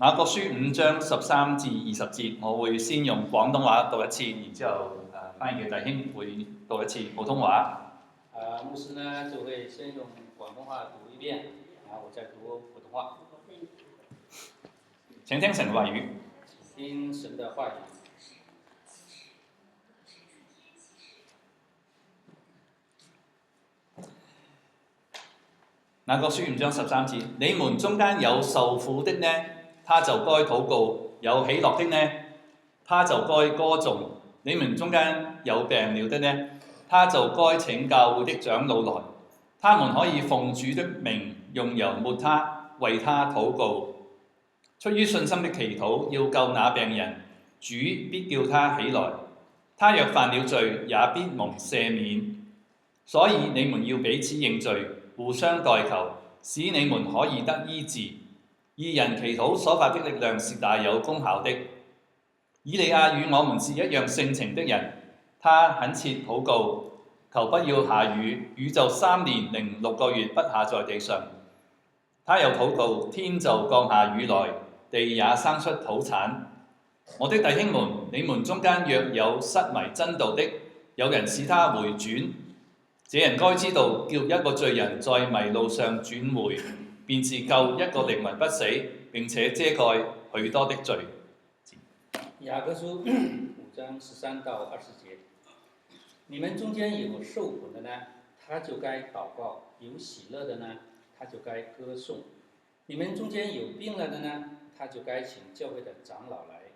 雅各書5章13至20節，我會先用廣東話讀一次，然之後翻譯嘅弟兄會讀一次普通話。牧師呢就會先用廣東話讀一遍，然後我再讀普通話。請聽神話語。聽神的話語。雅各書5章13節，你們中間有受苦的呢，他就該禱告；有喜樂的呢，他就該歌頌。你們中間有病了的呢，他就該請教會的長老來，他們可以奉主的名用油抹他，為他禱告。出於信心的祈禱要救那病人，主必叫他起來。他若犯了罪，也必蒙赦免。所以你們要彼此認罪，互相代求，使你們可以得醫治。義人祈禱所發的力量是大有功效的。以利亞與我們是一樣性情的人，他懇切禱告，求不要下雨，雨就3年零6個月不下在地上。他又禱告，天就降下雨來，地也生出土產。我的弟兄們，你們中間若有失迷真道的，有人使他回轉，這人該知道，叫一個罪人在迷路上轉回，便是救一個靈魂不死，並且遮蓋許多的罪。雅各書5章13到20節，你們中間有受苦的呢，他就該禱告；有喜樂的呢，他就該歌頌。你們中間有病了的呢，他就該請教會的長老來，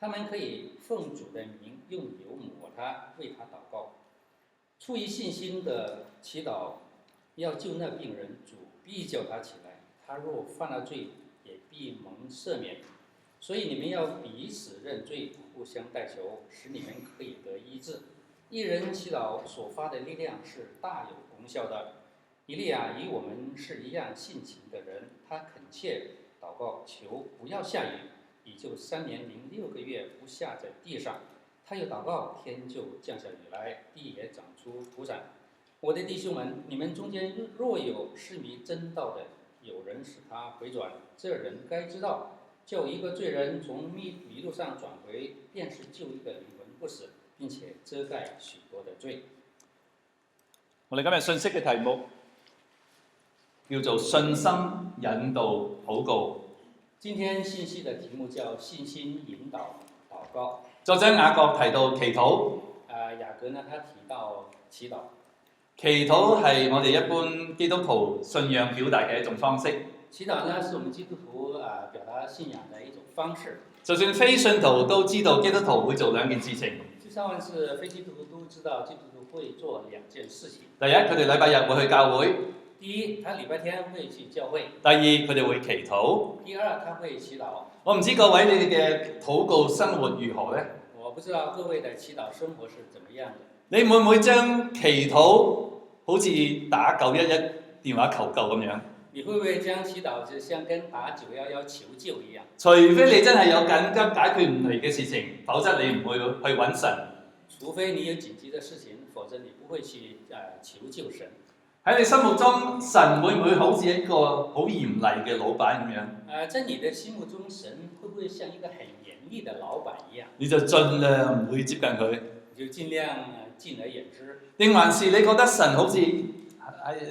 他們可以奉主的名用油抹他，為他禱告。出於信心的祈禱要救那病人，主必叫他起來。他若犯了罪，也必蒙赦免。所以你們要彼此認罪，互相代求，使你們可以得醫治。一人祈禱所發的力量是大有功效的。以利亞與我們是一樣性情的人，他懇切禱告，求不要下雨，也就3年零6個月不下在地上。他又禱告，天就降下雨來，地也長出土產。我的弟兄們，你們中間若有失迷真道的，有人使他回轉，這人該知道，叫一個罪人從迷路上轉回，便是救一個靈魂不死，並且遮蓋許多的罪。我哋今日信息嘅題目叫做信心引導禱告。今天信息的題目叫信心引導禱告。作者雅各提到祈禱。雅各呢，他提到祈禱。祈禱係我哋一般基督徒信仰表達嘅一種方式。祈禱呢，是我們基督徒表達信仰的一種方式。就算非信徒都知道基督徒會做2件事情。就算是非基督徒都知道基督徒會做2件事情。第一，佢哋禮拜日會去教會。第一，他禮拜天會去教會。第二，佢哋會祈禱。第二，他會祈禱。我唔知各位你哋嘅禱告生活如何呢？我不知道各位的祈禱生活是怎麼樣的。你會唔會將祈禱好似打911電話求救咁樣？你會唔會將祈禱就像跟打911求救一樣？除非你真係有緊急解決唔嚟嘅事情，否則你唔會去揾神。除非你有緊急的事情，否則你不會去求救神。喺你心目中，神會唔會好似一個好嚴厲嘅老闆咁樣？在你的心目中，神會不會像一個很嚴厲的老闆一樣？你就盡量唔會接近佢。你就盡量敬而遠之。定還是你覺得神好似係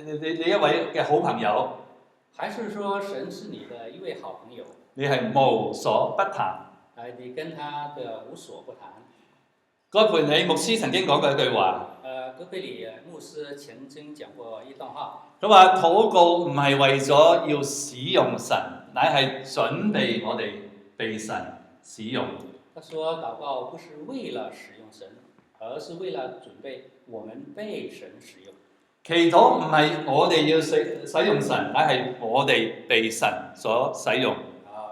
你一位嘅好朋友？還是說神是你的一位好朋友？你係無所不談。你跟他的無所不談。葛培理牧師曾經講過一句話。葛培理牧師曾經講過一段話。佢話禱告唔係為咗要使用神，乃係準備我哋被神使用。他說禱告不是為了使用神，而是為了準備我們被神使用。祈禱唔係我哋要使用神，乃係我哋被神所使用。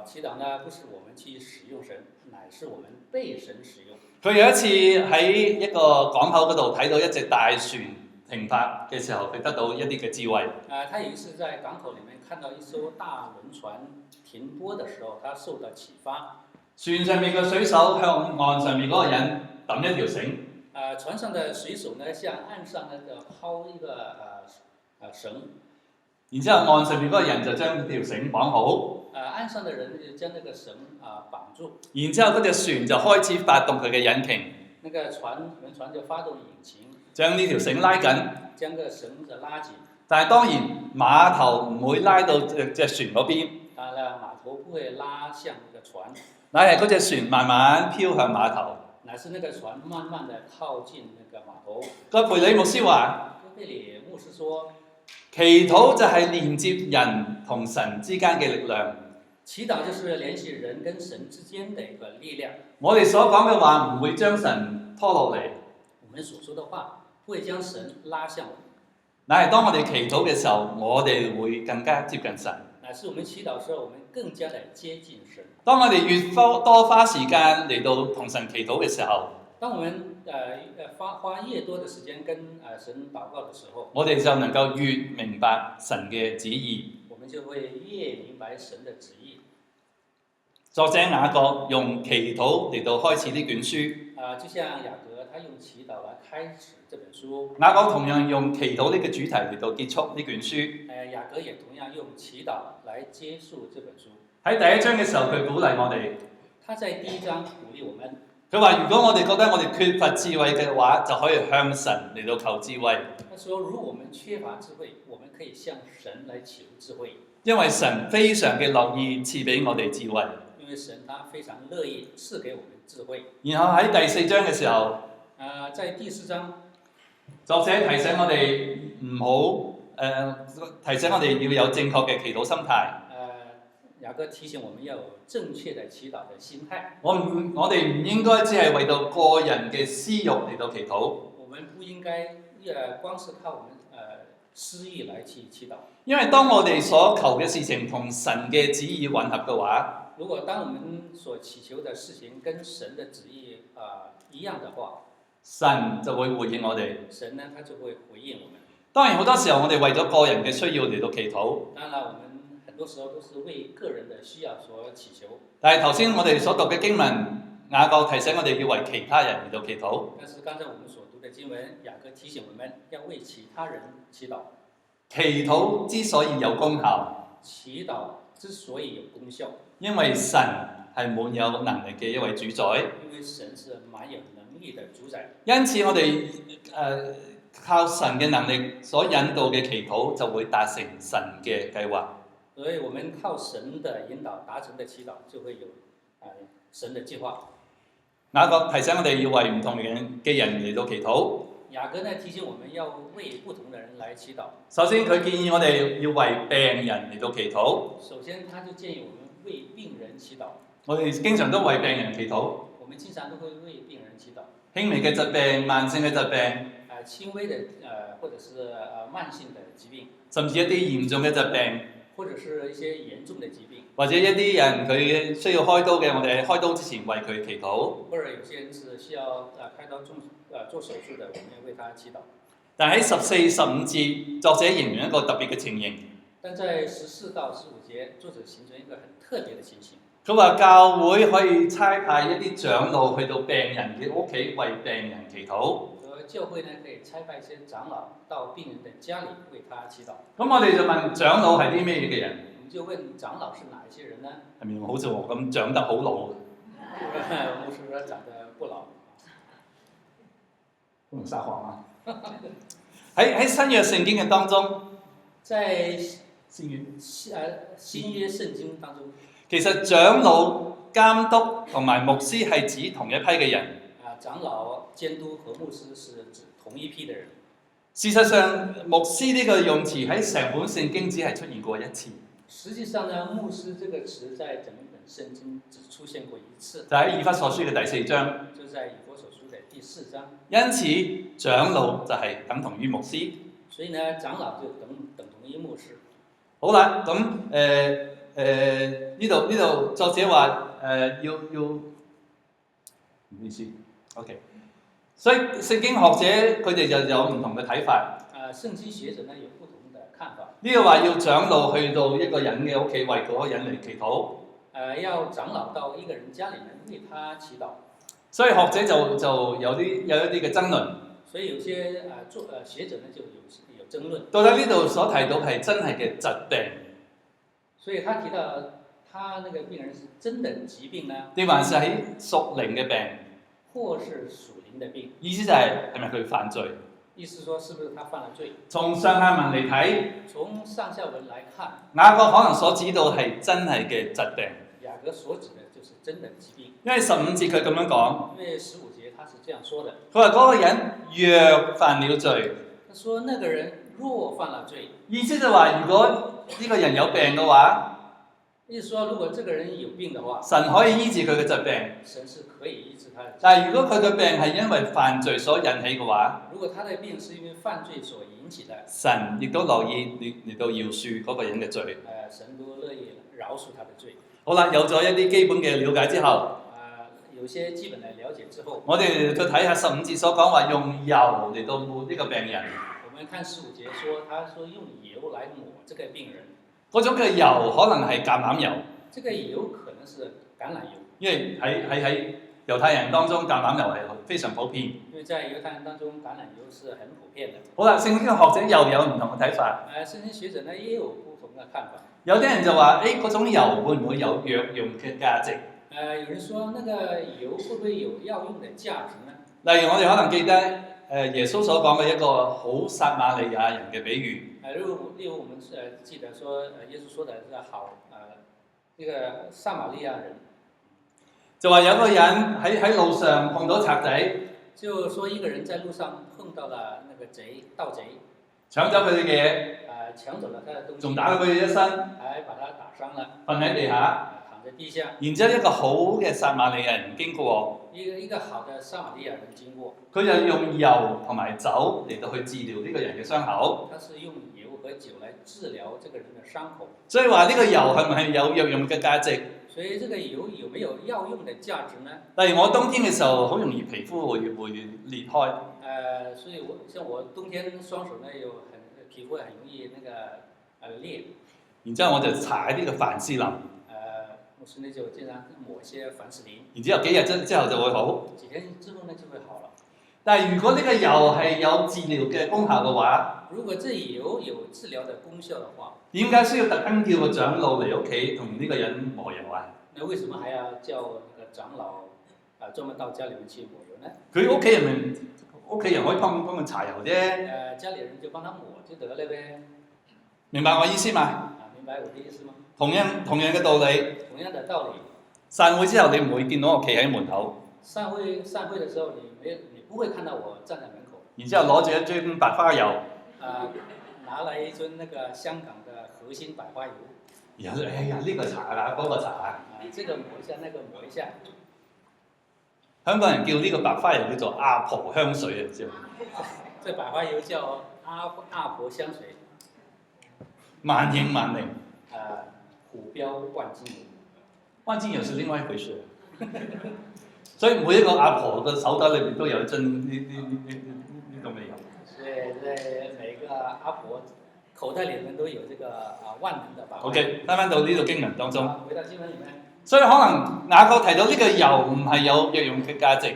祈禱呢，不是我們去使用神，乃是我們被神使用。佢有一次喺一個港口嗰度睇到一隻大船停泊嘅時候，佢得到一啲嘅智慧。他有一次在港口裡面看到一艘大輪船停泊的時候，他受到啟發。船上面嘅水手向岸上面嗰個人揼一條繩。船上的水手呢，向岸上那個拋一個繩。然之後岸上邊嗰個人就將條繩綁好，岸上的人就將那個繩綁住，然之後嗰隻船就開始發動佢嘅引擎，那個輪船就發動引擎，將呢條繩拉緊。將個繩子拉緊。但係當然碼頭唔會拉到隻船嗰邊，當然碼頭不會拉向那個船，乃係嗰隻船慢慢飄向碼頭。乃是那個船慢慢地靠近那個碼頭。個培理牧師話：戈培理牧師說，祈禱就係連接人同神之間嘅力量。祈禱就是聯繫人跟神之間的一個力量。我哋所講嘅話唔會將神拖落嚟，我們所說的話不會將神拉向我們。乃係當我哋祈禱嘅時候，我哋會更加接近神。乃是我們祈禱的時候，我們更加地接近神。當我哋越多花時間嚟到同神祈禱嘅時候，當我們花越多的時間跟神禱告的時候，我哋就能夠越明白神嘅旨意。我們就會越明白神的旨意。作者雅各用祈禱嚟到開始呢卷書。就像雅各，他用祈禱來開始這本書。雅各同樣用祈禱呢個主題嚟到結束呢卷書。雅各也同樣用祈禱來結束這本書。喺第一章嘅時候，佢鼓勵我哋。他在第一章鼓勵我們。佢話：如果我哋覺得我哋缺乏智慧嘅話，就可以向神嚟到求智慧。他說：如果我們缺乏智慧，我們可以向神來求智慧。因為神非常嘅樂意賜俾我哋智慧。因為神他非常樂意賜給我們智慧。然後喺第四章嘅時候，在第四章，作者提醒我哋唔好提醒我哋要有正確嘅祈禱心態。雅各提醒我們要有正確的祈禱的心態。我哋唔應該只係為到個人嘅私欲嚟到祈禱。我們不應該光是靠我們私意來去祈禱。因為當我哋所求嘅事情同神嘅旨意吻合嘅話，如果當我們所祈求的事情跟神的旨意一樣的話，神就會回應我哋。神呢，他就會回應我們。當然好多時候我哋為咗個人嘅需要嚟到祈禱。當然我們很多時候都是為個人的需要所祈求。但係頭先我哋所讀嘅經文，雅各提醒我哋要為其他人嚟到祈禱。但是剛才我們所讀的經文，雅各提醒我們要為其他人祈禱。祈禱之所以有功效，祈禱之所以有功效，因為神係滿有能力嘅一位主宰。因為神是滿有能力的主宰。因此我哋靠神嘅能力所引導嘅祈禱，就會達成神嘅計劃。所以我們靠神的引導達成的祈禱，就會有神的計劃。雅各提醒我哋要為唔同嘅人嚟到祈禱。雅各呢提醒我們要為不同的人來祈禱。首先佢建議我哋要為病人嚟到祈禱。首先他就建議我們為病人祈禱。我哋經常都為病人祈禱。我們經常都會為病人祈禱。輕微嘅疾病、慢性嘅疾病。輕微的或者是慢性的疾病。甚至一啲嚴重嘅疾病。或者是一些嚴重的疾病。或者一啲人佢需要開刀嘅，我哋喺開刀之前為佢祈禱。或者有些人是需要開刀做手術的，我們要為他祈禱。但喺14、15節，作者形容一個特別嘅情形。但在14到15節，作者形容一個很特別的情形。佢話教會可以差派一啲長老去到病人嘅屋企為病人祈禱。教會呢可以差派一些長老到病人的家裡為他祈禱。咁我哋就問長老係啲咩嘅人？我們就問長老是哪一些人呢？係咪好似我咁長得好老？牧師說長得不老。不能撒謊啊！喺新約聖經嘅當中，在新約聖經當中，其實長老、監督同埋牧師係指同一批嘅人。長老、監督和牧師是指同一批的人。事實上，牧師呢個用詞喺成本聖經只係出現過一次。實際上呢，牧師這個詞在整本聖經只出現過一次。就喺以弗所書嘅第4章。就在以弗所書的第4章。因此，長老就係等同於牧師。所以呢，長老就等同於牧師。好啦，咁呢度作者話要唔好意思。OK， 所以聖經學者佢哋就有唔同嘅睇法。聖經學者呢有不同的看法。呢個話要長老去到一個人嘅屋企為嗰個人嚟祈禱。要長老到一個人家裡面為他祈禱。所以學者就有一啲嘅爭論。所以有些學者呢就有爭論。到底呢度所提到係真係嘅疾病，所以他提到他那個病人是真的疾病呢，定還是喺屬靈嘅病？或是屬靈的病？意思就係咪佢犯罪？意思說是不是他犯了罪？從上下文嚟睇，從上下文來看，雅各可能所指到係真係嘅疾病，雅各所指的就是真的疾病。因為15節佢咁樣講，因為15節他是這樣說的，佢話嗰個人若犯了罪，他說那個人若犯了罪，意思就話如果呢個人有病嘅話，意思說如果這個人有病的話，神可以醫治佢嘅疾病。神是可以醫治他的疾病。但係如果佢嘅病係因為犯罪所引起嘅話，如果他的病是因為犯罪所引起的，神亦都樂意嚟到饒恕嗰個人嘅罪。神都樂意饒恕他的罪。好啦，有咗一啲基本嘅了解之後，有些基本的了解之後，我哋再睇下15節所講話用油嚟到抹呢個病人。我們看15節說，他說用油來抹這個病人。嗰種嘅油可能係橄欖油，這個油可能是橄欖油，因為喺猶太人當中橄欖油係非常普遍。因為在猶太人當中橄欖油是很普遍的。好啦，聖經嘅學者又有唔同嘅睇法。聖經學者呢也有不同的看法。有啲人就話：嗰種油會唔會有藥用嘅價值？有人說那個油會不會有藥用的價值呢？例如我哋可能記得耶穌所講嘅一個好撒瑪利亞人嘅比喻。例如我們記得說，耶穌說的是好這個撒瑪利亞人，就話有個人喺路上碰到賊仔，就說一個人在路上碰到了那個盜賊，搶走佢哋嘅嘢，搶走了他的東西，仲打到佢哋一身，還把他打傷了，瞓喺地下。躺在地下。然之後一個好嘅撒瑪利亞人經過，一個好的撒瑪利亞人經過，佢就用油同埋酒嚟到去治療呢個人嘅傷口。他是用油和酒來治療這個人的傷口。所以話呢個油係咪有藥用嘅價值？所以這個油有沒有藥用的價值呢？例如我冬天嘅時候，好容易皮膚會裂開。所以像我冬天雙手呢皮膚很容易裂。然之後我就搽呢個凡士林。牧師呢就經常抹一些凡士林。然之後幾日之後就會好。幾天之後呢就會好了。但係如果呢個油係有治療嘅功效嘅話，如果這油有治療的功效的話，點解需要特登叫個長老嚟屋企同呢個人磨油啊？那為什麼還要叫那個長老專門到家裡面去抹油呢？佢屋企人可以幫佢搽油啫。家裡人就幫他抹就得了唄。明白我意思嘛？明白我的意思嗎？同樣嘅道理。同樣的道理。散會之後，你唔會見到我企喺門口。散會的時候，你不會看到我站在門口。然之後攞住一樽白花油。拿來一樽那個香港的核心白花油。然後哎呀，呢個搽啊，嗰個搽啊。這個抹一下，那個抹一下。香港人叫呢個白花油叫做阿婆香水啊，知嘛？這白花油叫阿婆香水。萬應萬靈。虎標萬金油。萬金油是另外一回事。所以每一個阿婆嘅手袋裏邊都有一樽呢種嘅油。所以在每個阿婆口袋裡面都有這個萬能的白花油。OK，翻到呢度經文當中。回到經文裡面。所以可能雅各提到呢個油唔係有藥用嘅價值。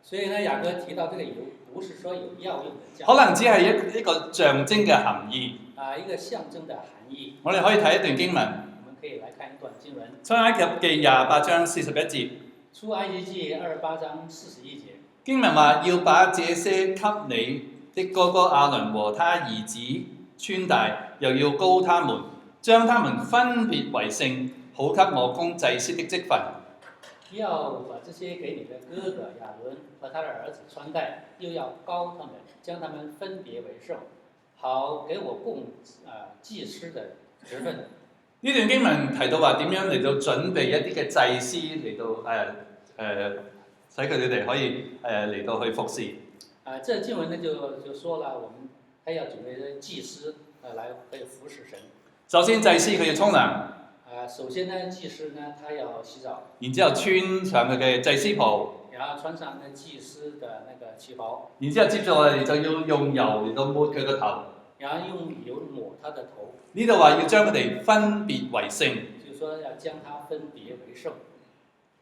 所以呢，雅各提到這個油不是說有藥用的價值。可能只係一個象徵嘅含義。一個象徵的含義。我哋可以睇一段經文。我們可以來看一段經文。出埃及記28章41節。出埃及記28章41節。經文話要把這些給你的哥哥亞倫和他兒子穿戴，又要膏他們，將他們分別為聖，好給我供祭司的職分。要把這些給你的哥哥亞倫和他的兒子穿戴，又要膏他們，將他們分別為聖，好給我供祭司的職分。呢段經文提到話點樣嚟到準備一啲嘅祭司嚟到使佢哋可以嚟到去服侍。這經文呢就說了，我們還要準備祭司來可以服侍神。首先祭司佢要沖涼。首先呢，祭司呢，他要洗澡。然之後穿上佢嘅祭司袍。然後穿上那祭司的那個旗袍。然之後接住我哋就要用油嚟到抹佢個頭。然後用油抹他的頭。呢度話要將佢哋分別為聖。就是說要將他分別為聖。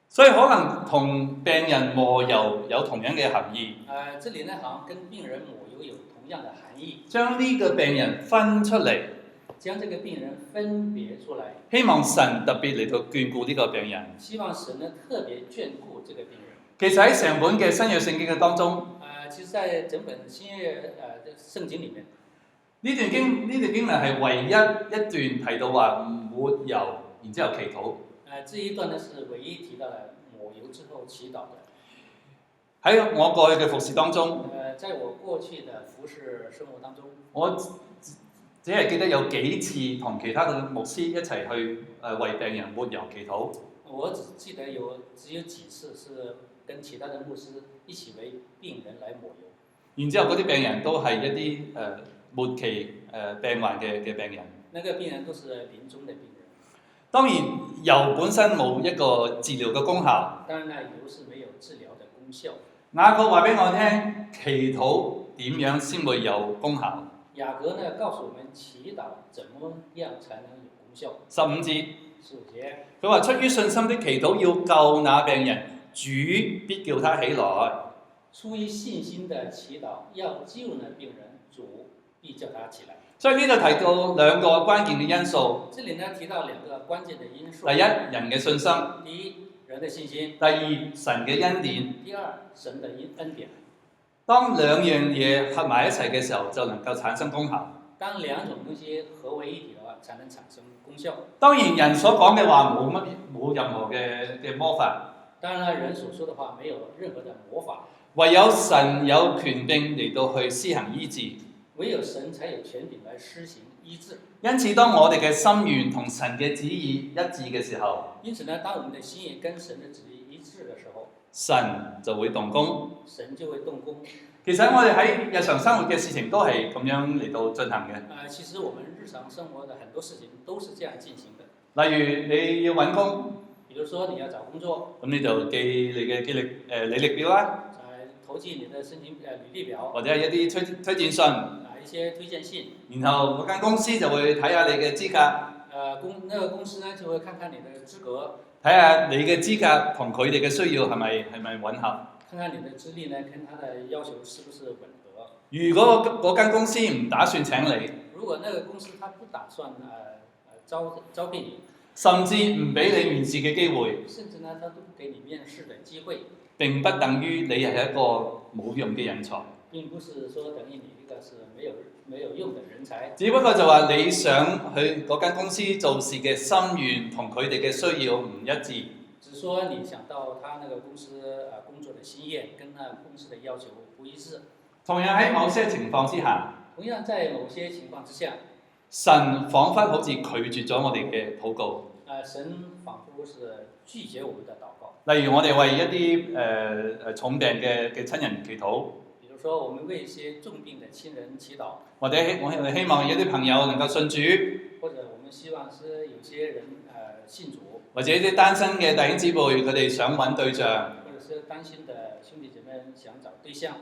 所以可能同病人磨油有同樣嘅含義。这里呢好像跟病人抹油有同樣的含義，將呢個病人分出嚟，將這個病人分別出來，希望神特別嚟到眷顧呢個病人。希望神呢特別眷顧這個病人。其實喺成本嘅新約聖經嘅當中，其實在整本新約聖經裡面，呢段經文係唯一段提到話抹油，然之後祈禱。這一段呢是唯一提到了抹油之後祈禱的。喺我過去嘅服侍當中，在我過去的服侍生活當中，我只係記得有幾次同其他嘅牧師一齊去為病人抹油祈禱。我只記得只有幾次是跟其他的牧師一起為病人來抹油。然之後嗰啲病人都係一啲末期病患嘅病人。那個病人都是臨終的病人。當然油本身冇一個治療嘅功效。當然啦，油是沒有治療的功效。雅各話俾我聽，祈禱點樣先會有功效？雅各呢告訴我們祈禱怎麼樣才能有功效？15節，佢話出於信心的祈禱要救那病人，主必叫他起來。出於信心的祈禱要救那病人，主必叫他起來。所以呢度提到兩個關鍵嘅因素。這裡呢提到兩個關鍵的因素。第一，人嘅信心。第一，人的信心。第二，神嘅恩典。第二，神的恩典。當兩樣嘢合埋一齊嘅時候，就能夠產生功效。當兩種東西合為一體嘅話，才能產生功效。當然，人所講嘅話冇任何嘅魔法。當然啦，人所說的話沒有任何的魔法。唯有神有權柄嚟到去施行醫治。唯有神才有權柄來施行醫治。因此，當我哋嘅心願同神嘅旨意一致嘅時候，因此呢，當我們的心意跟神嘅旨意一致嘅時候，神就會動工。神就會動工。其實我哋喺日常生活嘅事情都係咁樣嚟到進行嘅。其實我們日常生活的很多事情都是這樣進行的。例如你要揾工，比如說你要找工作，咁你就寄你嘅履歷表啦，投寄你的申請履歷表，或者係一啲推薦信。一些推薦信，然後嗰間公司就會睇下你嘅資格。那個公司呢就會看看你的資格，睇下你嘅資格同佢哋嘅需要係咪吻合。看看你的資歷呢跟他的要求是不是吻合。如果嗰間公司唔打算請你，如果那個公司他不打算招聘你，甚至唔俾你面試嘅機會，甚至呢他都不給你面試的機會，並不等於你係一個冇用嘅人才。並不是說等於你一個是沒有用的人才。只不過就話你想去嗰間公司做事嘅心願同佢哋嘅需要唔一致。只說你想到他那個公司工作的心願跟那公司的要求不一致。同樣喺某些情況之下，同樣在某些情況之下，神彷彿好似拒絕咗我哋嘅禱告。神仿佛是拒絕我們的禱告。例如我哋為一啲重病嘅親人祈禱。比如說，我們為一些重病的親人祈禱，或者我哋希望有啲朋友能夠信主，或者我們希望是有些人信主，或者一啲單身嘅弟兄姊妹佢哋想揾對象，或者是單身的兄弟姐妹想找對象，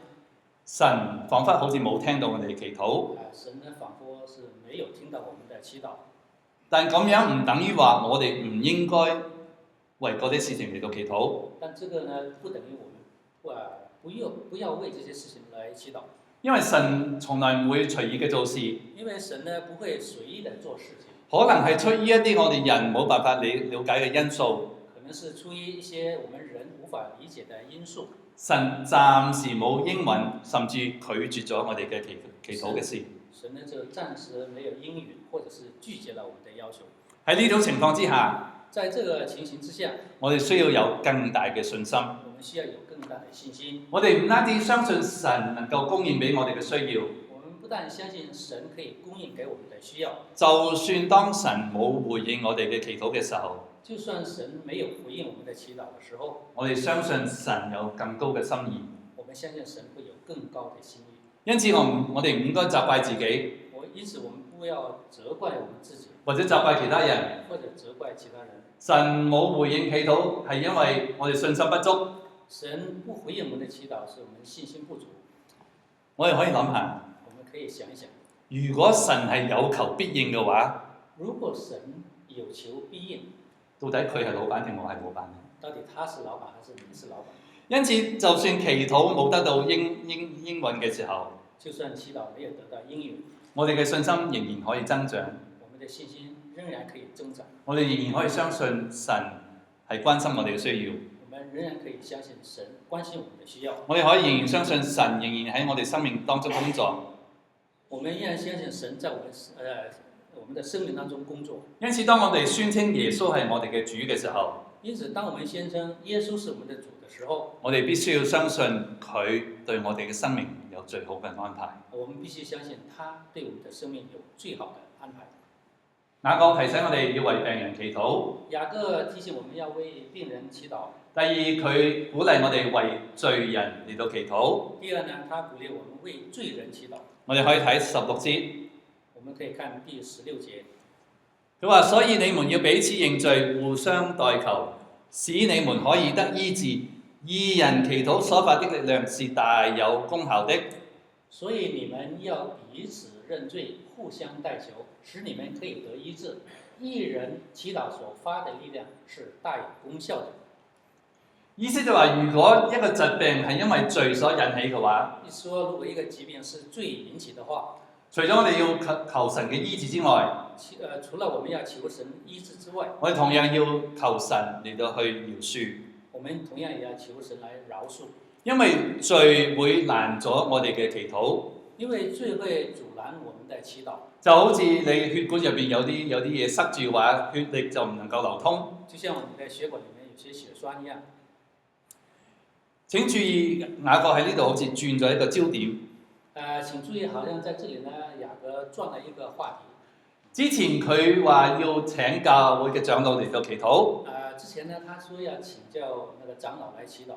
神彷彿好似冇聽到我哋祈禱，神呢仿佛是沒有聽到我們的祈禱，但咁樣唔等於話我哋唔應該為嗰啲事情嚟到祈禱。但這個呢不等於我們不要為這些事情來祈禱，因為神從來唔會隨意嘅做事。因為神呢不會隨意的做事情，可能係出於一啲我哋人冇辦法了解嘅因素，可能是出於一些我們人無法理解的因素。神暫時冇應允，甚至拒絕咗我哋嘅祈禱嘅事。神呢就暫時沒有應允，或者是拒絕了我們的要求。喺呢種情況之下，在這個情形之下，我哋需要有更大嘅信心。我們需要有更大的信心。我哋唔單止相信神能夠供應俾我哋嘅需要，我們不但相信神可以供應給我們的需要，就算當神冇回應我哋嘅祈禱嘅時候，就算神沒有回應我們的祈禱的時候，我哋相信神有更高嘅心意。我們相信神會有更高的心意。因此我哋唔應該責怪自己，因此我們不要責怪我們自己，或者責怪其他人。或者責怪其他人。神冇回應祈禱係因為我哋信心不足。神不回應我們的祈禱是我們信心不足。我哋可以諗下，我們可以想一想，如果神係有求必應嘅話，如果神有求必應，到底佢係老闆定我係老闆呢？到底他是老闆還是你是老闆？因此，就算祈禱冇得到應允嘅時候，就算祈禱沒有得到應允，我哋嘅信心仍然可以增長，我們的信心仍然可以增長。我哋仍然可以相信神係關心我哋嘅需要，我們仍然可以相信神關心我們的需要。我哋可以仍然相信神仍然喺我哋生命當中工作。我們依然相信神在我們的生命當中工作。因此，當我哋宣稱耶穌係我哋嘅主嘅時候，因此，當我們宣稱耶穌是我們的主的時候，我哋必須要相信佢對我哋嘅生命有最好嘅安排。我們必須相信他對我們的生命有最好的安排。雅各提醒我哋要為病人祈禱。雅各提醒我們要為病人祈禱。第二，佢鼓勵我哋為罪人嚟到祈禱。第二呢，他鼓勵我們為罪人祈禱。我哋可以睇16節，我們可以看第16節。佢話：所以你們要彼此認罪，互相代求，使你們可以得醫治。義人祈禱所發的力量是大有功效的。所以你們要彼此認罪，互相代求，使你們可以得醫治。義人祈禱所發的力量是大有功效的。意思就話，如果一個疾病係因為罪所引起嘅話，意思說，如果一個疾病是罪引起的話，除咗我哋要求神嘅醫治之外，除了我們要求神醫治之外，我哋同樣要求神嚟到去饒恕。我們同樣也要求神來饒恕。因為罪會攔阻我哋嘅祈禱，因為罪會阻攔我們的祈禱。就好似你血管入邊有啲嘢塞住嘅話，血液就唔能夠流通。就像我們的血管裡面有些血栓一樣。請注意，雅各喺呢度好似轉咗一個焦點。請注意，好像在這裡呢，雅各轉了一個話題。之前佢話要請教會嘅長老嚟到祈禱。之前呢，他說要請教那個長老來祈禱。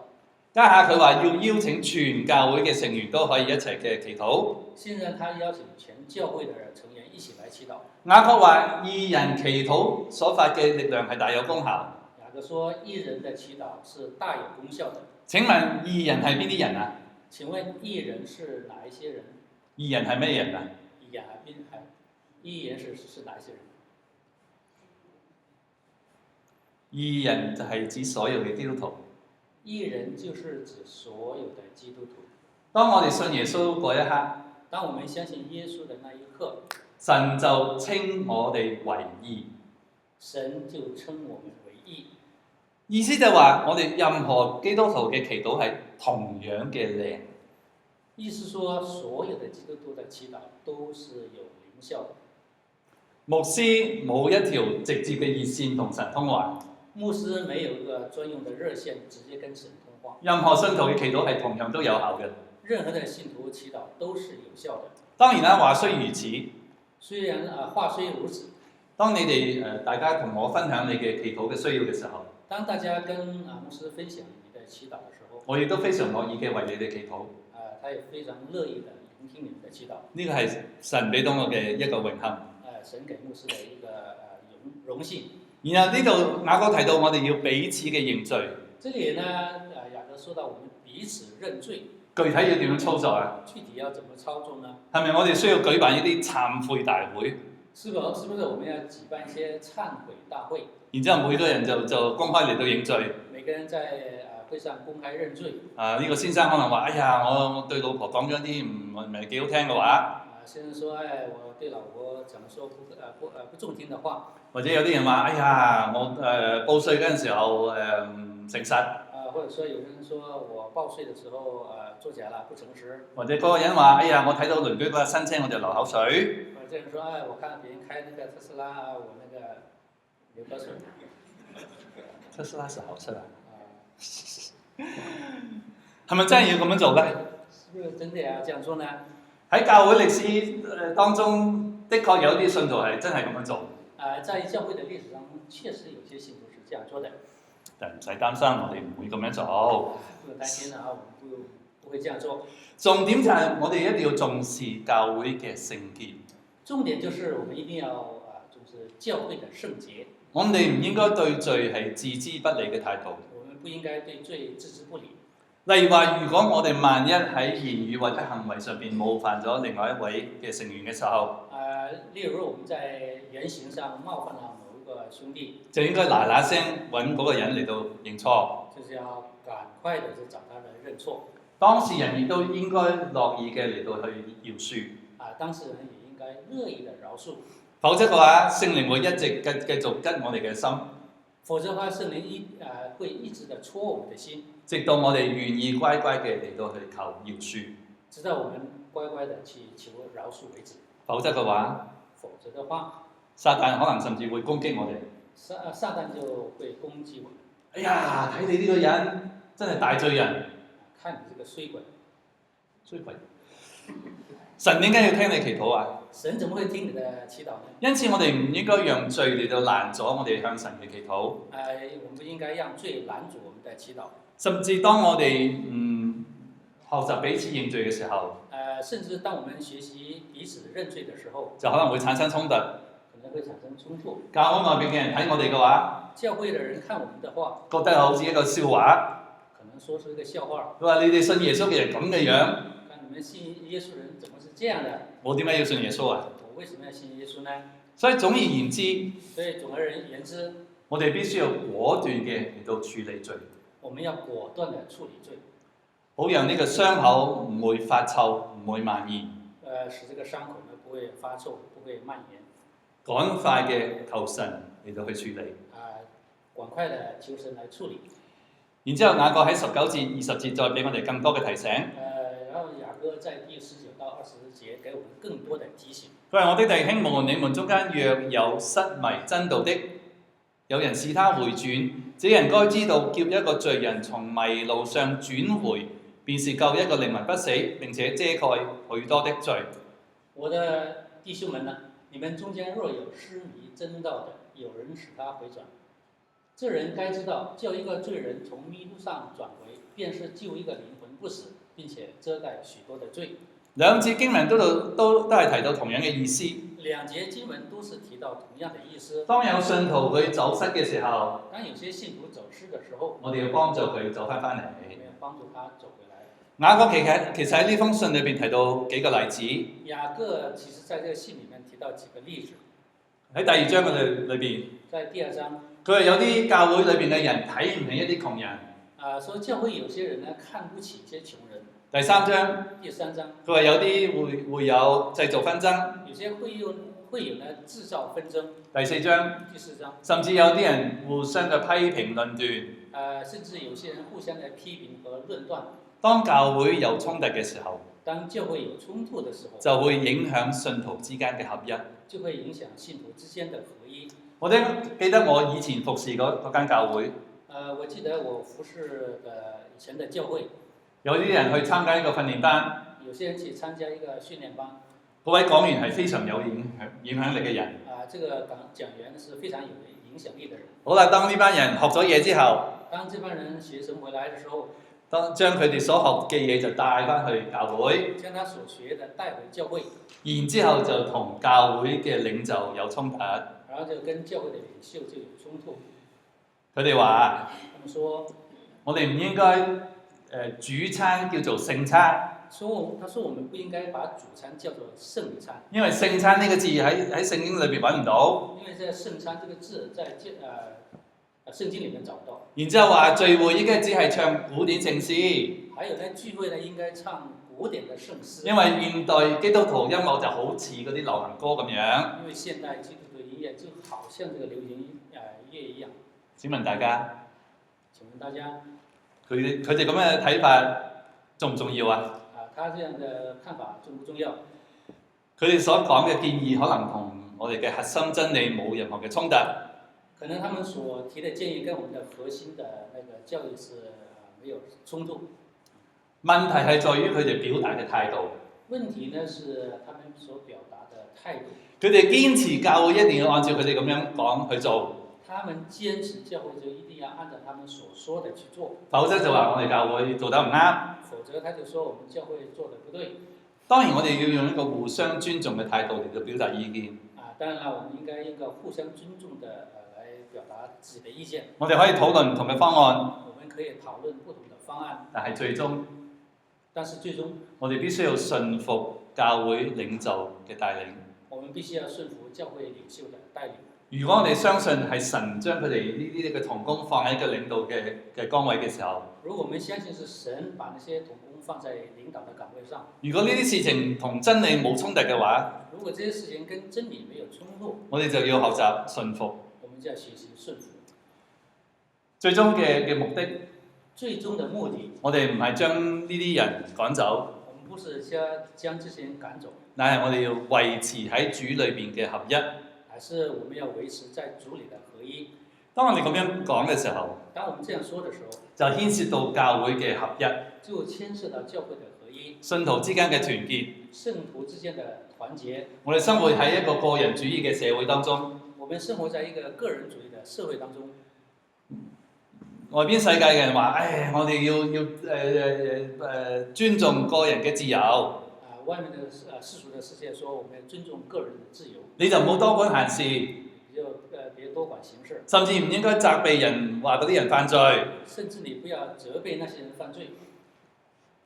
家下佢話要邀請全教會嘅成員都可以一齊嘅祈禱。現在他邀請全教會的成員一起來祈禱。雅各話義人祈禱所發嘅力量係大有功效。雅各說義人的祈禱是大有功效的。請問義人係邊啲人啊？請問義人是哪一些人？義人係咩人啊？義人是哪一些人？義人就係指所有嘅基督徒。義人就是指所有的基督徒。當我哋信耶穌嗰一刻，當我們相信耶穌的那一刻，神就稱我哋為義。神就稱我們為義。意思就係話，我哋任何基督徒嘅祈禱係同樣嘅靈。意思說，所有的基督徒的祈禱都是有靈效的。牧師冇一條直接嘅熱線同神通話。牧師沒有一個專用的熱線直接跟神通話。任何信徒嘅祈禱係同樣都有效嘅。任何的信徒祈禱都是有效的。當然啦，話雖如此。雖然話雖如此。當你哋大家同我分享你嘅祈禱嘅需要嘅時候，當大家跟牧師分享你的祈禱的時候，我亦都非常樂意嘅為你哋祈禱。他也非常樂意的聆聽你們的祈禱。呢個係神俾到我嘅一個榮幸。神給牧師的一個榮幸。然後呢度雅各提到我哋要彼此嘅認罪。這裡呢，雅各說到我們彼此認罪。具體要點樣操作啊？具體要怎麼操作呢？係咪我哋需要舉辦一啲懺悔大會？是不是我們要舉辦一些懺悔大會？然之後每個人就公開嚟到認罪。每個人在會上公開認罪。呢個先生可能話：哎呀，我對老婆講咗啲唔係幾好聽嘅話。先生說：我對老婆講說不中聽的話。或者有啲人話：哎呀，我報稅嗰陣時候唔誠實。或者說有人說我報稅的時候作假了，不誠實。或者嗰個人話：哎呀，我睇到鄰居嗰架新車我就流口水。或者人說：我看到別人開那個特斯拉，我那個流口水。特斯拉是好車啊！係咪真係要咁樣做呢？是不是真的要這樣做呢？喺教會歷史當中，的確有啲信徒係真係咁樣做。在教會的歷史當中，確實有些信徒是這樣做的。但唔使擔心，我哋唔會咁樣做。不用擔心啊，我們不會這樣做。重點就係我哋一定要重視教會嘅聖潔。重點就是我們一定要重視教會的聖潔。我哋唔應該對罪係置之不理嘅態度。我們不應該對罪置之不理。例如話，如果我哋萬一喺言語或者行為上邊冒犯咗另外一位嘅成員嘅時候，例如我們在言行上冒犯了某一個兄弟，就應該嗱嗱聲揾嗰個人嚟到認錯。就是要趕快的就找他來認錯。當事人亦都應該樂意嘅嚟到去饒恕。當事人也應該樂意的饒恕。否則嘅話，聖靈會一直繼續跟我哋嘅心，否則嘅話，聖靈會一直的戳我們的心，直到我哋願意乖乖嘅嚟到去求饒恕。直到我們乖乖的去求饒恕為止。否則嘅話，撒旦可能甚至會攻擊我哋。撒旦就會攻擊我們。哎呀，睇你呢個人真係大罪人，看你這個衰鬼，衰鬼。神點解要聽你祈禱啊？神怎麼會聽你的祈禱呢？因此我哋唔應該讓罪嚟到攔阻我哋向神嘅祈禱。我們不應該讓罪攔阻我們的祈禱。甚至當我哋學習彼此認罪嘅時候，甚至當我們學習彼此認罪的時候，就可能會產生衝突。可能會產生衝突。教會外邊嘅人睇我哋嘅話，教會的人看我們的話，覺得好似一個笑話。可能說是一個笑話。佢話你哋信耶穌嘅人咁嘅樣，看你們信耶穌人怎麼是這樣的？我點解要信耶穌啊？我為什麼要信耶穌呢？所以總而言之，我哋必須要果斷嘅嚟到處理罪。我們要果斷的處理罪，好讓呢個傷口唔會發臭，唔會蔓延。使這個傷口呢不會發臭，不會蔓延。趕快嘅求神嚟到去處理。趕快的求神來處理。然之後雅各喺19節、20節再俾我哋更多嘅提醒。然後雅各在第19到20節給我們更多的提醒。佢話：我的弟兄們，你們中間若有失迷真道的，有人使他回轉，這人該知道，叫一個罪人從迷路上轉回，便是救一個靈魂不死，並且遮蓋許多的罪。我的弟兄們呢，你們中間若有失迷真道的，有人使他回轉，這人該知道，叫一個罪人從迷路上轉回，便是救一個靈魂不死，並且遮蓋許多的罪。兩節經文都係提到同樣嘅意思。兩節經文都是提到同樣的意思。當有信徒佢走失嘅時候，當有些信徒走失的時候，我哋要幫助佢走翻嚟。我們要幫助他走回來。雅各其實喺呢封信裏邊提到幾個例子。雅各其實在這個信裡面提到幾個例子。喺第2章嘅裏邊，在第2章，佢話有啲教會裏邊嘅人睇唔起一啲窮人。說教會有些人呢看不起一些窮人。第3章，佢話有啲會有製造紛爭。有些會有呢製造紛爭。第4章，甚至有啲人互相嘅批評論斷。甚至有些人互相嘅批評和論斷。當教會有衝突嘅時候，就會影響信徒之間嘅合一。就會影響信徒之間的合一。我記得我以前服侍嗰間教會。我記得我服侍的以前的教會。有啲人去參加一個訓練班。有些人去參加一個訓練班。嗰位講員係非常有影響力嘅人。這個講員是非常有影響力的人。好啦，當呢班人學咗嘢之後，當這班人學成回來的時候，將佢哋所學嘅嘢就帶翻去教會，將他所學的帶回教會，然之後就同教會嘅領袖有衝突。然後就跟教會的領袖就有衝突。佢哋話：他們說，我哋唔應該主餐叫做聖餐。他說我們不應該把主餐叫做聖餐，因為聖餐呢個字喺聖經裏邊揾唔到。因為在聖餐這個字在聖經裡面找不到。然之後話聚會應該只係唱古典聖詩。還有呢，聚會呢應該唱古典的聖詩。因為現代基督徒音樂就好似嗰啲流行歌咁樣。因為現代基督徒音樂就好像這個流行音樂一樣。請問大家，佢哋咁嘅睇法重唔重要啊？他這樣的看法重不重要？佢哋所講嘅建議可能同我哋嘅核心真理冇任何嘅衝突。可能他們所提的建議跟我們的核心的那個教育是沒有衝突。問題係在於佢哋表達嘅態度。問題呢是他們所表達的態度。佢哋堅持教會一定要按照佢哋咁樣講去做。他們堅持教會就一定要按照他們所說的去做。否則就話我哋教會做得唔啱。否則他就說我們教會做得不對。當然我哋要用一個互相尊重嘅態度嚟到表達意見。當然啦，我們應該用一個互相尊重的來表達自己的意見。我哋可以討論唔同嘅方案。我們可以討論不同的方案。但係最終，我哋必須要順服教會領袖嘅帶領。我們必須要順服教會領袖的帶領。如果我哋相信係神將佢哋呢啲嘅同工放喺一個領導嘅崗位嘅時候，如果我們相信是神把那些同工放在領導的崗位上，如果呢啲事情同真理冇衝突嘅話，如果這些事情跟真理沒有衝突，我哋就要學習順服。我們就要學習順服。最終嘅目的，最終的目的，我哋唔係將呢啲人趕走，我們不是將這些人趕走，但係我哋要維持喺主裏邊嘅合一。而是我們要維持在主裏的合一。當我哋咁樣講嘅時候，當我們這樣說的時候，就牽涉到教會嘅合一，就牽涉到教會的合一，信徒之間嘅團結，聖徒之間的團結。我哋生活喺一個個人主義嘅社會當中，我們生活在一個個人主義的社會當中。外邊世界嘅人話：唉，我哋要尊重個人嘅自由。外面的世俗的世界說，我們要尊重個人的自由。你就唔好多管閒事，你就別多管閒事。甚至唔應該責備人話嗰啲人犯罪。甚至你不要責備那些人犯罪。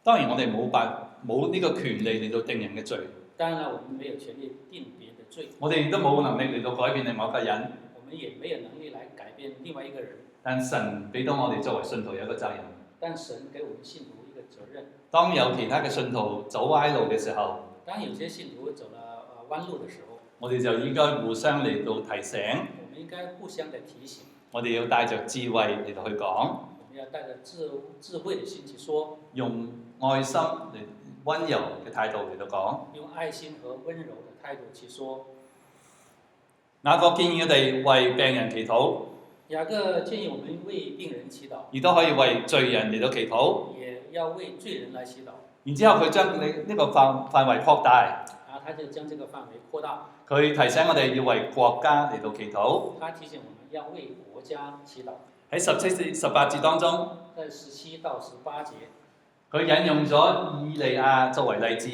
當然我哋冇呢個權利嚟到定人嘅罪。當然了，我們沒有權利定別人的罪。我哋亦都冇能力嚟到改變另外一個人。我們也沒有能力來改變另外一個人。但神俾到我哋作為信徒有一個責任。但神給我們信徒一個責任。當有其他嘅信徒走歪路嘅時候，當有些信徒走了彎路的時候，我哋就應該互相嚟到提醒。我們應該互相的提醒。我哋要帶着智慧嚟到去講。我們要帶着智慧的心去說。用愛心嚟溫柔嘅態度嚟到講。用愛心和溫柔的態度去說。雅各建議我哋為病人祈禱。雅各建議我們為病人祈禱。亦都可以為罪人嚟到祈禱。也要為罪人來祈禱。然之後佢將你呢個範圍擴大。然後他就將這個範圍擴大。佢提醒我哋要為國家嚟到祈禱。他提醒我們要為國家祈禱。喺17至18節當中，在17到18節，佢引用咗以利亞作為例子。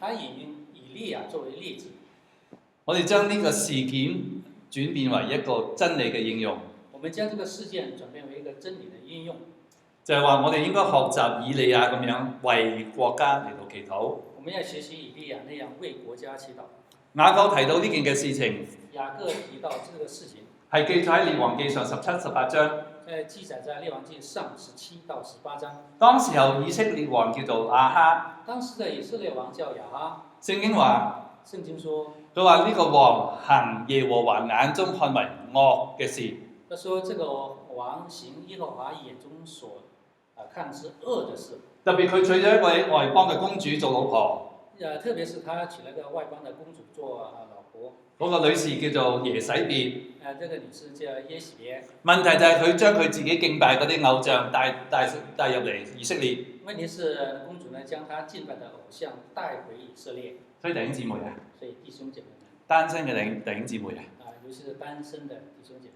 他引用以利亞作為例子。我哋將呢個事件轉變為一個真理嘅應用。我們將這個事件轉變為一個真理的應用。就係話我哋應該學習以利亞咁樣為國家嚟到祈禱。我們要學習以利亞那樣為國家祈禱。雅各提到呢件嘅事情，雅各提到這個事情係記載喺列王記上17、18章。記載在列王記上17到18章。當時候以色列王叫做亞哈。當時的以色列王叫亞哈。聖經話，聖經說，佢話呢個王行耶和華眼中看為惡嘅事。他說這個王行耶和華眼中所看是惡的事。特別佢娶咗一位外邦嘅公主做老婆。特別是他娶了個外邦的公主做老婆。嗰個女士叫做耶洗別。這個女士叫耶洗別。問題就係佢將佢自己敬拜嗰啲偶像帶入嚟以色列。問題是公主呢將她敬拜的偶像帶回以色列。所以弟兄姊妹啊，所以弟兄姐妹們，單身嘅弟兄姊妹啊，尤其是單身的弟兄姐妹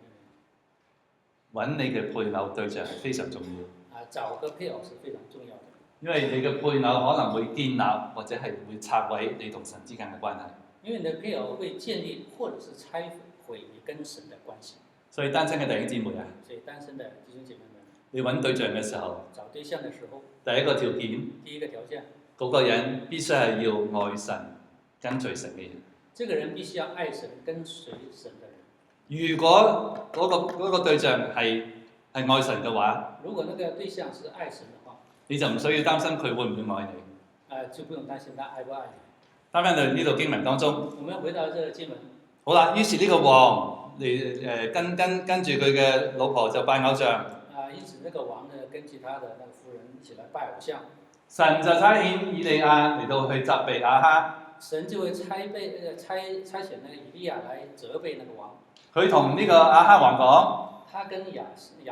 們，揾你嘅配偶對象係非常重要。找個配偶是非常重要的。因為你嘅配偶可能會建立或者係會拆毀你同神之間嘅關係。因為你的配偶會建立或者是拆毀你跟神的關係。所以單身嘅弟兄姊妹啊，所以單身的弟兄姐妹們，你揾對象嘅時候，找對象的時候，第一個條件，第一個條件，嗰個人必須係要愛神、跟隨神嘅人。這個人必須要愛神、跟隨神的人。如果嗰個對象係愛神嘅話，如果那個對象是愛神的話，你就唔需要擔心佢會唔會愛你。就不用擔心他愛不愛你。翻返到呢度經文當中，我們回到這個經文。好啦，於是呢個王嚟跟住佢嘅老婆就拜偶像。因此呢個王呢跟住他的那個夫人一起來拜偶像。神就差遣以利亞嚟到去責備亞哈。神就會差遣那個以利亞來責備那個王。佢同呢個亞哈王講。他跟亞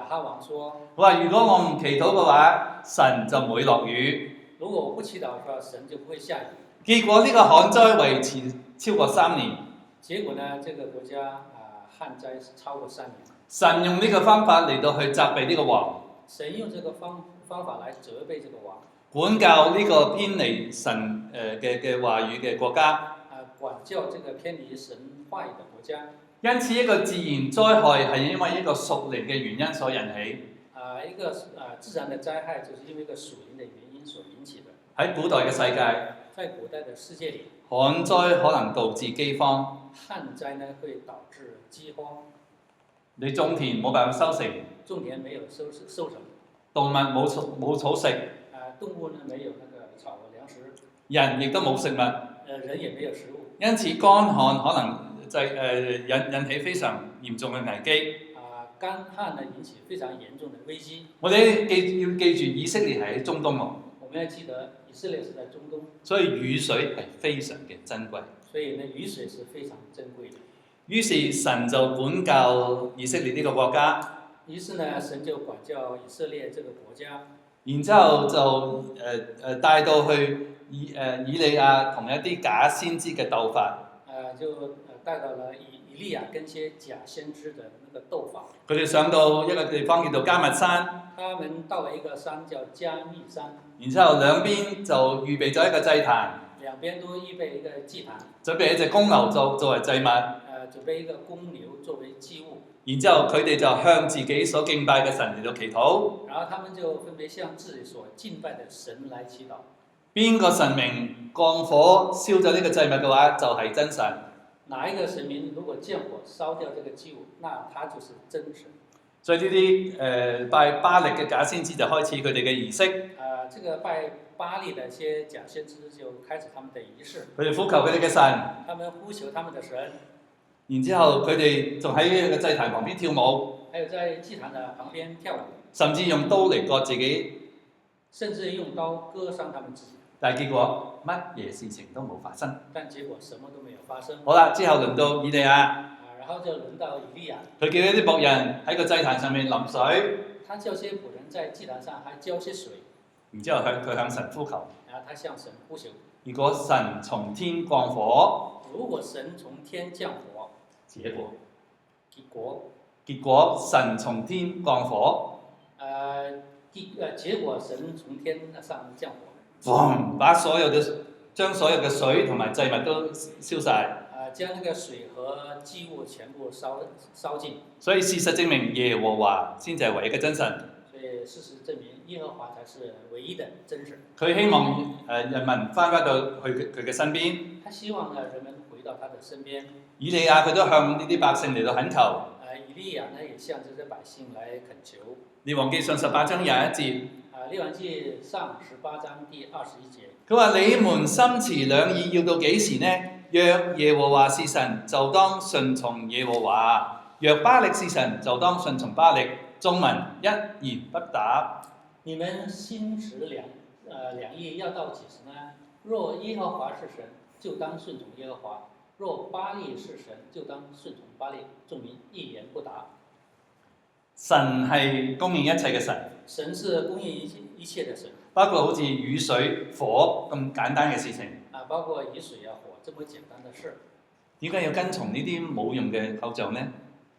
哈王說：我話如果我唔祈禱嘅話，神就唔會落雨。如果我不祈禱嘅話，神就不會下雨。結果呢個旱災維持超過3年。結果呢，這個國家旱災超過3年。神用呢個方法嚟到去責備呢個王。神用這個方法來責備這個王。管教呢個偏離神嘅話語嘅國家。管教這個偏離神話語的國家。因此一個自然災害係因為一個屬靈嘅原因所引起。一個自然的災害就是因為一個屬靈的原因所引起的。喺古代嘅世界，在古代的世界里，旱災可能導致饑荒，旱災呢會導致饑荒，你種田冇辦法收成，種田沒有收成，動物冇草食，動物呢沒有那個草糧食，人亦都冇食物，人也沒有食物。因此乾旱可能引起非常嚴重嘅危機。乾旱呢引起非常嚴重的危機。我哋要記住以色列係喺中東喎，我們要記得以色列是在中東，所以雨水係非常嘅珍貴。所以呢雨水是非常珍貴的。於是神就管教以色列呢個國家，於是呢神就管教以色列這個國家，然之後就帶到去以利亞同一啲假先知嘅鬥法。就帶到了以利亞跟些假先知的那個鬥法。佢哋上到一個地方叫做迦密山，他們到了一個山叫加密山，然之後兩邊就預備咗一個祭壇，兩邊都預備一個祭壇，準備一隻公牛作為祭物。準備一個公牛作為祭物。然之後佢哋就向自己所敬拜嘅神嚟到祈禱。然後他們就分別向自己所敬拜的神來祈禱。邊個神明降火燒咗呢個祭物嘅話，就係真神。哪一個神明如果降火燒掉這個祭物，那他就是真神。所以呢啲拜巴力嘅假先知就開始佢哋嘅儀式。這個拜巴力的一些假先知就開始他們的儀式。佢哋呼求佢哋嘅神。他們呼求他們的神。然之後佢哋仲喺個祭壇旁邊跳舞。還有在祭壇的旁邊跳舞。甚至用刀嚟割自己。甚至用刀割傷他們自己。但係結果乜嘢事情都冇發生。但結果什麼都沒有發生。好啦，之後輪到以利亞。然後就輪到以利亞。佢叫一啲僕人喺個祭壇上面淋水。他叫些僕人在祭壇上還澆些水。然之後佢向神呼求。然後他向神呼求。如果神從天降火。如果神從天降火。結果神從天降火。結果神從天上降火。將所有嘅水同埋祭物都燒晒。將那個水和祭物全部燒盡。所以事實證明耶和華先至係唯一嘅真神。所以事實證明耶和華才是唯一的真神。佢希望人民翻到去佢嘅身邊。他希望呢人們回到他的身邊。以利亞佢都向呢啲百姓嚟到懇求。以利亞呢也向這些百姓來懇求。列王記上18章21節。列王記上18章第21節。佢話：你們心持兩意要到幾時呢？若耶和華是神，就當順從耶和華；若巴力是神，就當順從巴力。眾民一言不答。你們心持兩意要到幾時呢？若耶和華是神，就當順從耶和華；若巴力是神，就當順從巴力。眾民一言不答。神係供應一切嘅神。神是供應一切的神。包括好似雨水、火咁簡單嘅事情。包括雨水啊、火這麼簡單的事。點解要跟從呢啲冇用嘅偶像呢？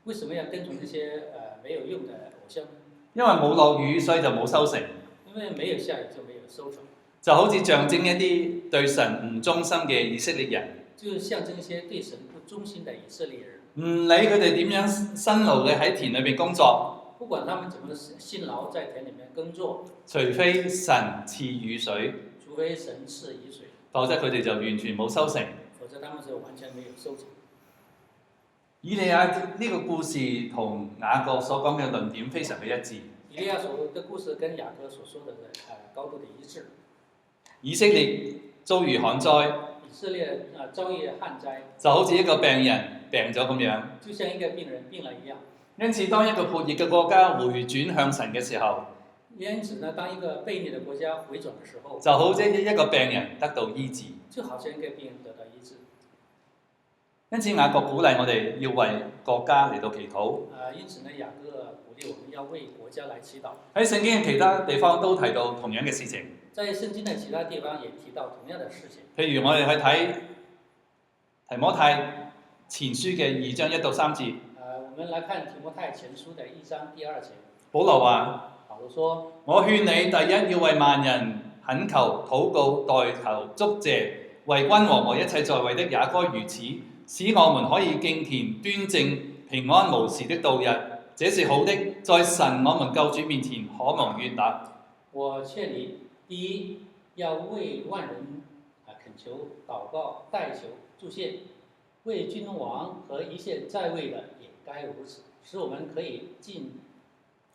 為什麼要跟從這些沒有用的偶像呢？因為冇落雨，所以就冇收成。因為沒有下雨就沒有收成。就好似象徵一啲對神唔忠心嘅以色列人。就象徵一些對神不忠心的以色列人。唔理佢哋點樣辛勞嘅喺田裏邊工作。不管他們怎麼辛勞在田裡面耕作，除非神賜雨水，除非神賜雨水，否則佢哋就完全冇收成。否則他們就完全沒有收成。以利亞呢個故事同雅各所講嘅論點非常嘅一致。以利亞所的故事跟雅各所說的高度的一致。以色列遭遇旱災，以色列遭遇旱災，就好似一個病人病咗咁樣，就像一個病人病了一樣。因此，當一個悖逆嘅國家回轉向神嘅時候，因此呢，當一個悖逆的國家回轉的時候，就好似一個病人得到醫治，就好像一個病人得到醫治。因此，雅各鼓勵我哋要為國家嚟到祈禱。因此呢，雅各鼓勵我們要為國家來祈禱。喺聖經嘅其他地方都提到同樣嘅事情。在聖經的其他地方也提到同樣的事情。譬如我哋去睇提摩太前書嘅2章1到3節。我們來看提摩太前書的1章第2節。保羅話：保羅說：我勸你第一要為萬人懇求、禱告、代求、祝謝，為君王和一切在位的也該如此，使我們可以敬虔、端正、平安無事的度日。這是好的，在神我們救主面前可蒙悅納。我勸你，第一要為萬人恳求、禱告、代求、祝謝，為君王和一切在位的也該如此，使我們可以敬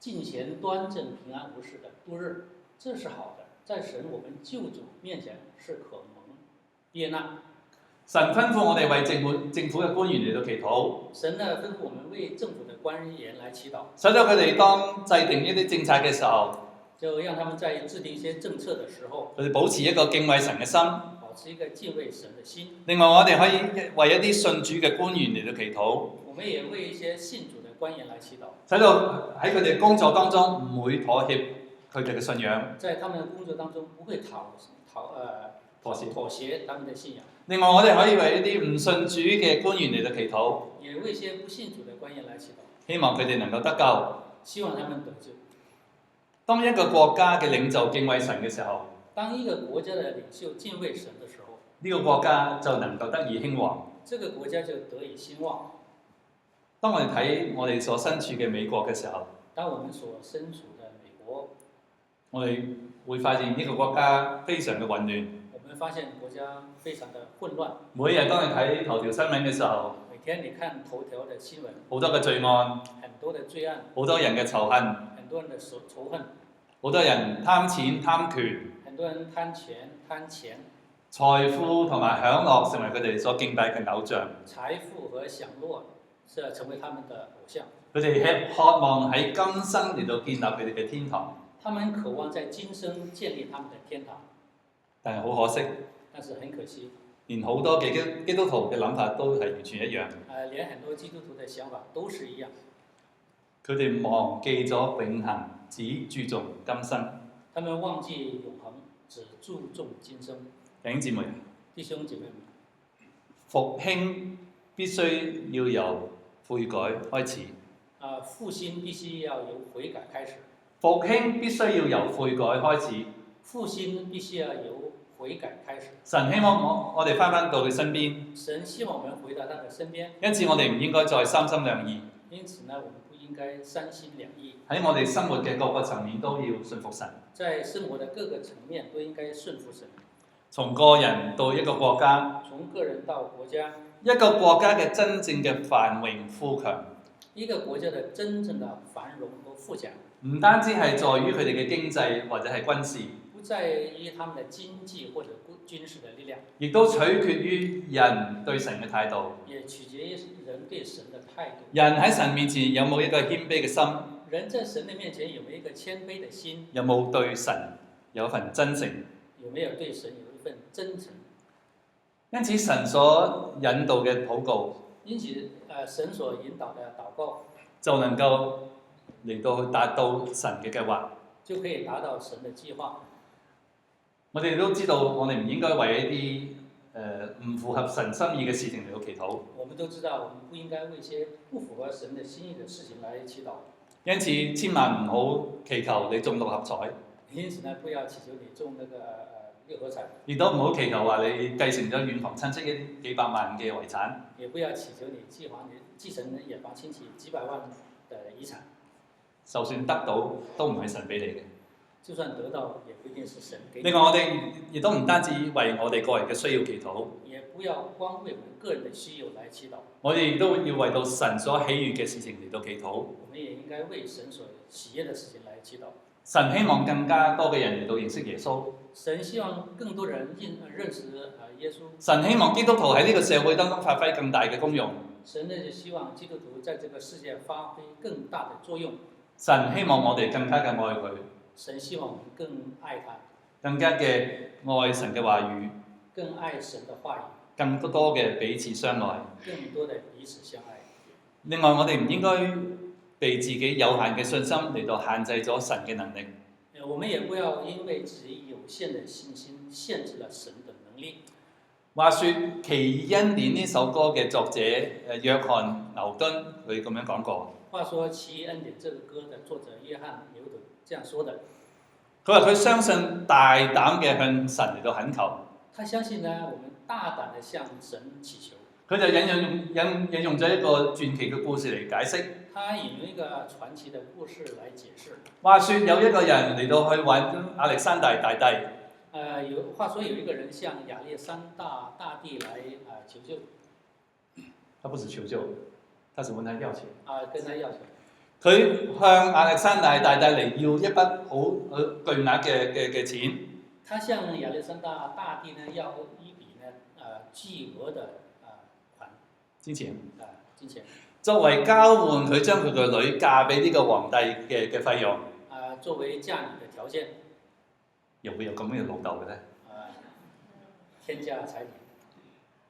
虔端正、平安無事的度日，這是好的，在神我們救主面前是可蒙悅納。神吩咐我哋為政府嘅官員嚟到祈禱，神呢吩咐我們為政府的官員來祈禱，使到佢哋當制定一啲政策嘅時候，就讓他們在制定一些政策的時候，佢哋保持一個敬畏神嘅心。保持一個敬畏神的心。另外，我哋可以為一啲信主嘅官員嚟到祈禱，我們也為一些信主的官員來祈禱，使到喺佢哋工作當中唔會妥協佢哋嘅信仰。在他們的工作當中不會妥協他們的信仰。另外，我哋可以為一啲唔信主嘅官員嚟到祈禱，也為一些不信主的官員來祈禱，希望佢哋能夠得救。希望他們得救。當一個國家嘅領袖敬畏神嘅時候，當一個國家的領袖敬畏神的時候，呢個國家就能夠得以興旺。這個國家就得以興旺。當我哋睇我哋所身處嘅美國嘅時候，當我們所身處的美國，我哋會發現呢個國家非常嘅混亂。我們發現國家非常的混亂。每日當你睇頭條新聞嘅時候，每天你看頭條的新聞，好多嘅罪案，很多的罪案，好多人嘅仇恨，很多人的仇恨，好多人貪錢貪權，很多人貪錢，財富同埋享樂成為佢哋所敬拜嘅偶像。財富和享樂是成為他們的偶像。佢哋渴望喺今生嚟到建立佢哋嘅天堂，他們渴望在今生建立他們的天堂，但係好可惜，但是很可惜，連好多嘅基督徒嘅諗法都係完全一樣。連很多基督徒的想法都是一樣。佢哋忘記咗永恆，只注重今生。他們忘記永恆，只注重今生。弟兄姊妹，弟兄姐妹們，復興必須要由悔改開始。復興必須要由悔改開始。復興必須要由悔改開始。復興必須要由悔改開始。神希望我哋翻到佢身邊。神希望我們回到他的身邊。因此我哋唔應該再三心兩意。因此呢，我們不應該三心兩意。喺我哋生活嘅各個層面都要順服神。在生活的各個層面都應該順服神。從個人到一個國家。從個人到國家。一個國家嘅真正嘅繁榮富強。一個國家的真正的繁榮和富強，唔單止係在於佢哋嘅經濟或者係軍事，不在於他們的經濟或者軍事的力量，亦都取決於人對神嘅態度。也取決於人對神的態度。人喺神面前有冇一個謙卑嘅心？人在神的面前有沒有一個謙卑的心？有冇對神有一份真誠？有沒有對神有一份真誠？因此神所引導嘅禱告，因此神所引導的禱告就能夠嚟到去達到神嘅計劃，就可以達到神的計劃。我哋都知道，我哋唔應該為一啲唔符合神心意嘅事情嚟到祈禱。我們都知道，我們不應該為一些不符合神的心意的事情來祈禱。因此，千萬唔好祈求你中六合彩。因此呢，不要祈求你中那個六合彩。亦都唔好祈求話你繼承咗遠房親戚一啲幾百萬嘅遺產。也不要祈求你繼承遠房親戚幾百萬的遺產。就算得到，都唔係神俾你嘅。就算得到，也不一定是神給你。另外，我哋亦都唔單止為我哋個人嘅需要祈禱，也不要光為我們個人的需要來祈禱。我哋亦都要為到神所喜悅嘅事情嚟到祈禱。我們也應該為神所喜悅的事情來祈禱。神希望更加多嘅人嚟到認識耶穌。神希望更多人認識耶穌。神希望基督徒喺呢個社會當中發揮更大嘅功用。神呢就希望基督徒在這個世界發揮更大的作用。神希望我哋更加嘅愛佢。神希望我們更愛他。更加嘅愛神嘅話語。更愛神的話語。更多嘅彼此相愛。更多的彼此相愛。另外，我哋唔應該被自己有限嘅信心嚟到限制咗神嘅能力。我們也不要因為自己有限的信心限制了神的能力。話說《奇異恩典》呢首歌嘅作者約翰牛頓，佢咁樣講過。話說《奇異恩典》這個歌的作者約翰牛頓這樣說的。佢話佢相信大膽嘅向神嚟到懇求。他相信呢，我們大膽的向神祈求。佢就引用咗一個傳奇嘅故事嚟解釋。他引用一個傳奇的故事來解釋。話說有一個人嚟到去揾亞歷山大大帝。話說有一個人向亞歷山大帝來求救，他不是求救，他是問他要錢。跟他要錢。佢向亞歷山大大帝嚟要一筆好巨額嘅錢。他向亞歷山大帝呢要一筆呢巨額的金錢。金錢。作為交換佢將佢個女嫁俾呢個皇帝嘅費用。作為嫁女嘅條件。又會有咁樣嘅老豆嘅咧？天價彩禮。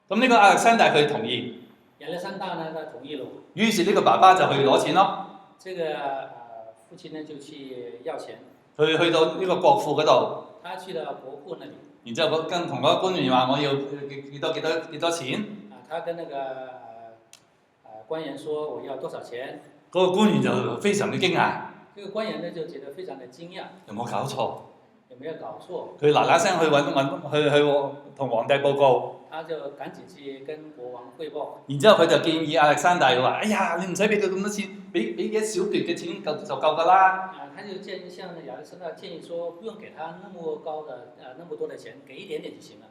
咁呢個亞歷山大佢同意。亞歷山大呢，他同意了。於是呢個爸爸就去攞錢咯。這個父親呢就去要錢。去到呢個國庫嗰度。他去到國庫那裡。然之後跟同嗰個官員話：我要幾多錢？他跟那個官員說：我要多少錢？嗰個官員就非常嘅驚訝。這個官員呢就覺得非常的驚訝。有冇搞錯？有沒有搞錯？佢嗱嗱聲去同皇帝報告。他就趕緊去跟國王匯報。然之後佢就建議亞歷山大話：哎呀，你唔使俾佢咁多錢，俾一小橛嘅錢就夠㗎啦。他就建議向亞歷山大建議說，不用給他那麼高的那麼多的錢，給一點點就行了。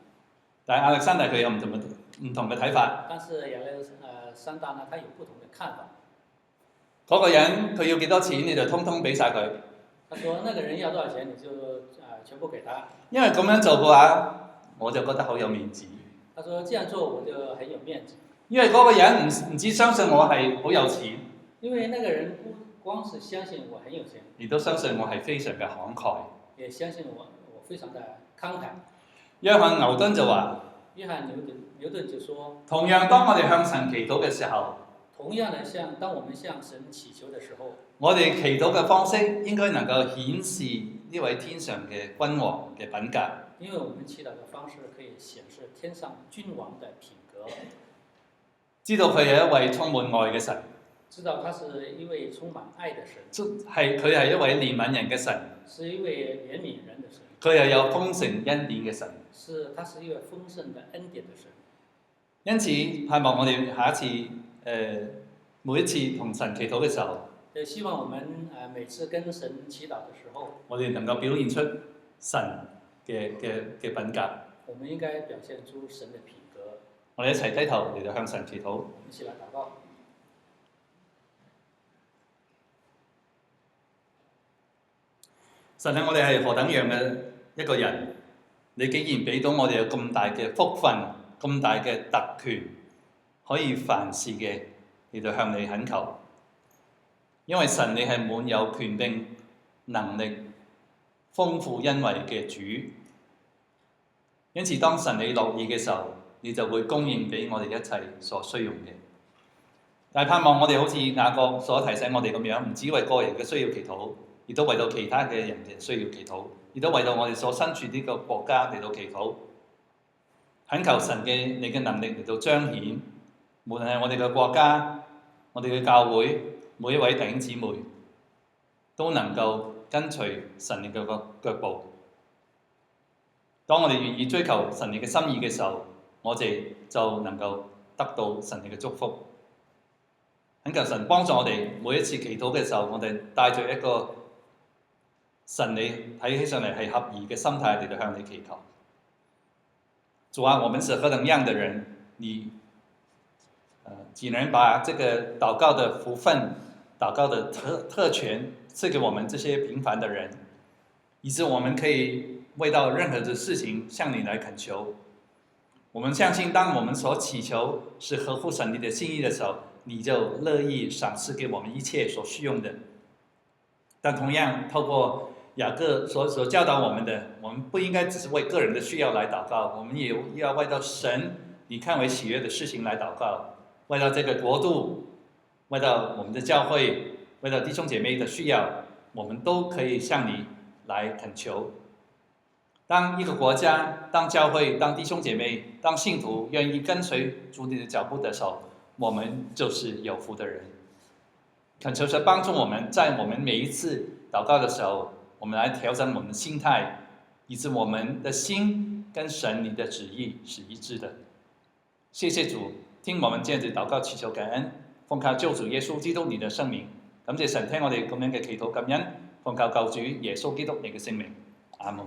但係亞歷山大佢有唔同嘅睇法。但是亞歷山大呢，他有不同的看法。嗰個人佢要幾多錢，你就通通俾晒佢。他說：那個人要多少錢，你就全部給他。因為咁樣做嘅話，我就覺得好有面子。他說：這樣做我就很有面子。因為嗰個人唔止相信我係好有錢，因為那個人不光是相信我很有錢，亦都相信我係非常嘅慷慨，也相信我非常的慷慨。約翰牛頓就話：約翰牛頓就說：同樣當我哋向神祈禱嘅時候，同樣的當我們向神祈求的時候，我哋祈禱嘅方式應該能夠顯示呢位天上嘅君王嘅品格。因為我們祈禱的方式可以顯示天上君王的品格，知道佢係一位充滿愛嘅神，知道他是一位充滿愛的神，佢係一位憐憫人嘅神，是一位憐憫人的神，佢係有豐盛恩典嘅神，他是一位豐盛的恩典的神。因此盼望我哋下一次每一次同神祈禱嘅時候，希望我們每次跟神祈禱的時候，我哋能夠表現出神嘅品格。我們應該表現出神的品格。我哋一齊低頭嚟到向神祈禱。我們一起來禱告。神啊，我哋係何等樣嘅一個人，你竟然俾到我哋有咁大嘅福分、咁大嘅特權，可以凡事嘅嚟到向你懇求。因為神你係滿有權柄、能力、豐富恩惠嘅主，因此當神你樂意嘅時候，你就會供應俾我哋一切所需用嘅。但係盼望我哋好似雅各所提醒我哋咁樣，唔止為個人嘅需要祈禱，亦都為到其他嘅人嘅需要祈禱，亦都為到我哋所身處呢個國家嚟到祈禱，懇求神嘅你嘅能力嚟到彰顯，無論係我哋嘅國家、我哋嘅教會，每一位弟兄姊妹都能夠跟隨神你嘅腳步。當我哋願意追求神你嘅心意嘅時候，我哋就能夠得到神你嘅祝福。懇求神幫助我哋每一次祈禱嘅時候，我哋帶着一個神你睇起上嚟係合宜嘅心態嚟到向你祈求。主啊，我們是何等樣的人，你只能把這個禱告的福分、禱告的特權賜給我們這些平凡的人，以致我們可以為到任何的事情向你來懇求。我們相信，當我們所祈求是合乎神你的心意的時候，你就樂意賞賜給我們一切所需用的。但同樣，透過雅各所教導我們的，我們不應該只是為個人的需要來禱告，我們也要為到神你看為喜悅的事情來禱告，為到這個國度，為到我們的教會，為到弟兄姐妹的需要，我們都可以向你來懇求。當一個國家、當教會、當弟兄姐妹、當信徒願意跟隨主你的腳步的時候，我們就是有福的人。懇求神幫助我們，在我們每一次禱告的時候，我們來調整我們的心態，以致我們的心跟神你的旨意是一致的。謝謝主，聽我們這樣子禱告祈求感恩，奉靠救主耶穌基督你的聖名，感謝神聽我哋咁樣嘅祈禱感恩，奉靠救主耶穌基督你嘅聖名，阿門。